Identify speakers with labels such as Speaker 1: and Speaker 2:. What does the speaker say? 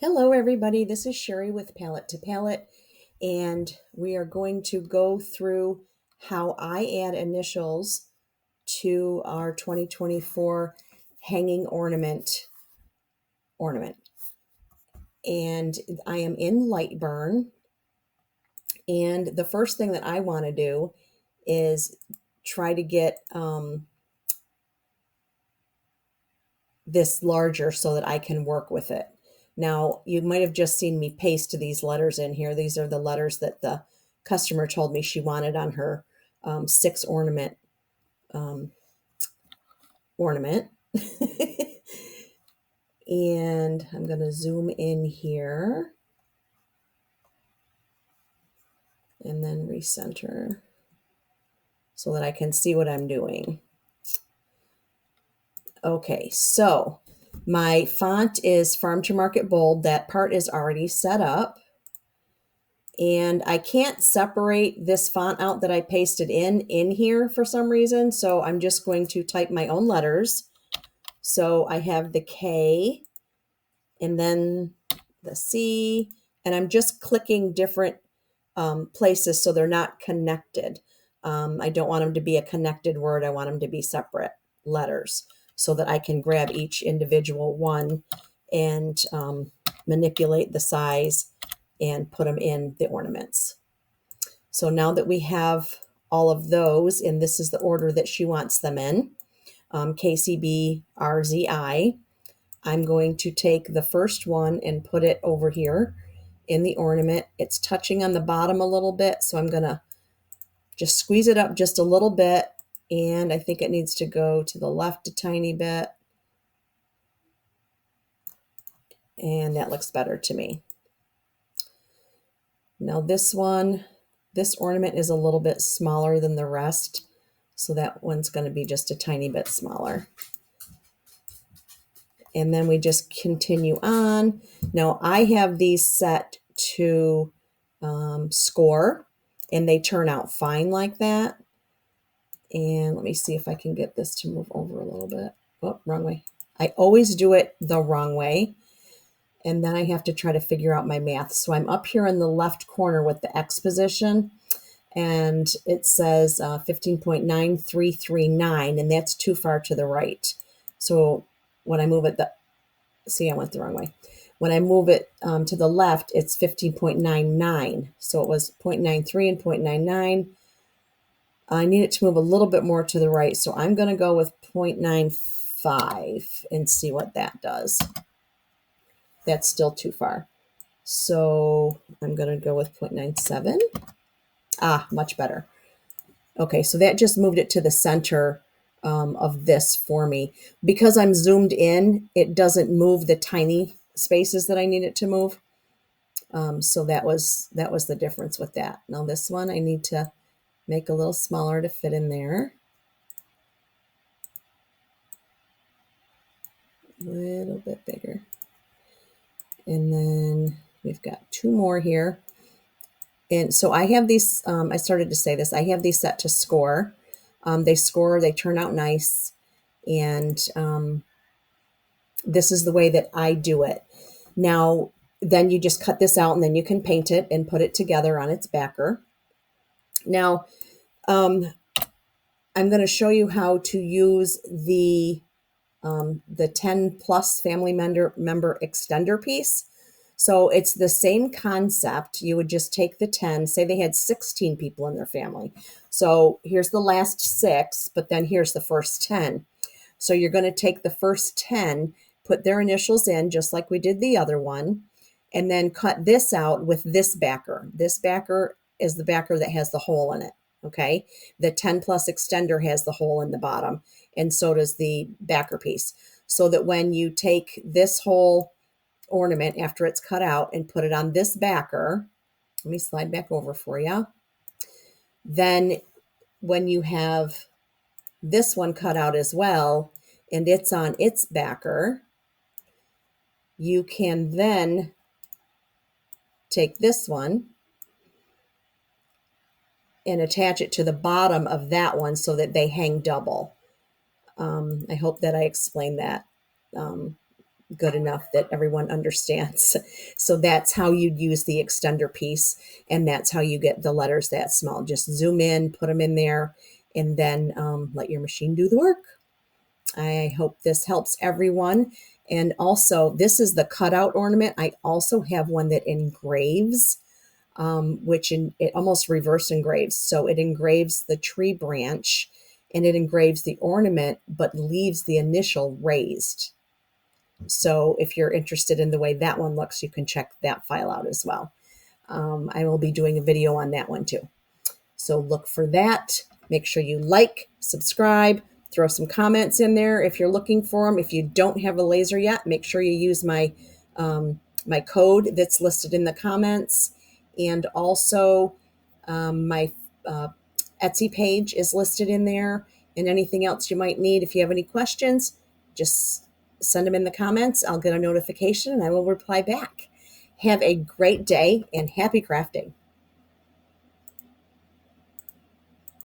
Speaker 1: Hello, everybody. This is Sherry with PalletToPalette, and we are going to go through how I add initials to our 2024 hanging ornament. And I am in Lightburn, and the first thing that I want to do is try to get this larger so that I can work with it. Now, you might have just seen me paste these letters in here. These are the letters that the customer told me she wanted on her 6 um, ornament. And I'm going to zoom in here and then recenter so that I can see what I'm doing. Okay, so my font is Farm to Market Bold. That part is already set up. And I can't separate this font out that I pasted in here for some reason. So I'm just going to type my own letters. So I have the K and then the C, and I'm just clicking different places so they're not connected. I don't want them to be a connected word. I want them to be separate letters so that I can grab each individual one and manipulate the size and put them in the ornaments. So now that we have all of those, and this is the order that she wants them in, KCB I'm going to take the first one and put it over here in the ornament. It's touching on the bottom a little bit, so I'm going to just squeeze it up just a little bit, and I think it needs to go to the left a tiny bit, and that looks better to me. Now this ornament is a little bit smaller than the rest, so that one's going to be just a tiny bit smaller. And then we just continue on. Now I have these set to score, and they turn out fine like that. And let me see if I can get this to move over a little bit. Oh, wrong way. I always do it the wrong way. And then I have to try to figure out my math. So I'm up here in the left corner with the X position, and it says 15.9339, and that's too far to the right. So when I move it, see, I went the wrong way. When I move it to the left, it's 15.99. So it was 0.93 and 0.99. I need it to move a little bit more to the right. So I'm going to go with 0.95 and see what that does. That's still too far. So I'm going to go with 0.97. Much better. Okay, so that just moved it to the center of this for me. Because I'm zoomed in, it doesn't move the tiny spaces that I need it to move. So that was the difference with that. Now this one I need to make a little smaller to fit in there. A little bit bigger. And then we've got 2 more here. And so I have these, I started to say this, I have these set to score. They score, they turn out nice. And this is the way that I do it. Now, then you just cut this out, and then you can paint it and put it together on its backer. Now, I'm going to show you how to use the 10 plus family member extender piece. So it's the same concept. You would just take the 10, say they had 16 people in their family. So here's the last 6, but then here's the first 10. So you're going to take the first 10, put their initials in, just like we did the other one, and then cut this out with this backer. This backer is the backer that has the hole in it, okay? The 10 plus extender has the hole in the bottom, and so does the backer piece. So that when you take this whole ornament after it's cut out and put it on this backer, let me slide back over for you. Then when you have this one cut out as well, and it's on its backer, you can then take this one and attach it to the bottom of that one so that they hang double. I hope that I explained that good enough that everyone understands. So that's how you'd use the extender piece, and that's how you get the letters that small. Just zoom in, put them in there, and then let your machine do the work. I hope this helps everyone. And also, this is the cutout ornament. I also have one that engraves, it almost reverse engraves. So it engraves the tree branch and it engraves the ornament, but leaves the initial raised. So if you're interested in the way that one looks, you can check that file out as well. I will be doing a video on that one too. So look for that. Make sure you like, subscribe, throw some comments in there if you're looking for them. If you don't have a laser yet, make sure you use my my code that's listed in the comments. And also my Etsy page is listed in there, and anything else you might need. If you have any questions, just send them in the comments. I'll get a notification and I will reply back. Have a great day and happy crafting.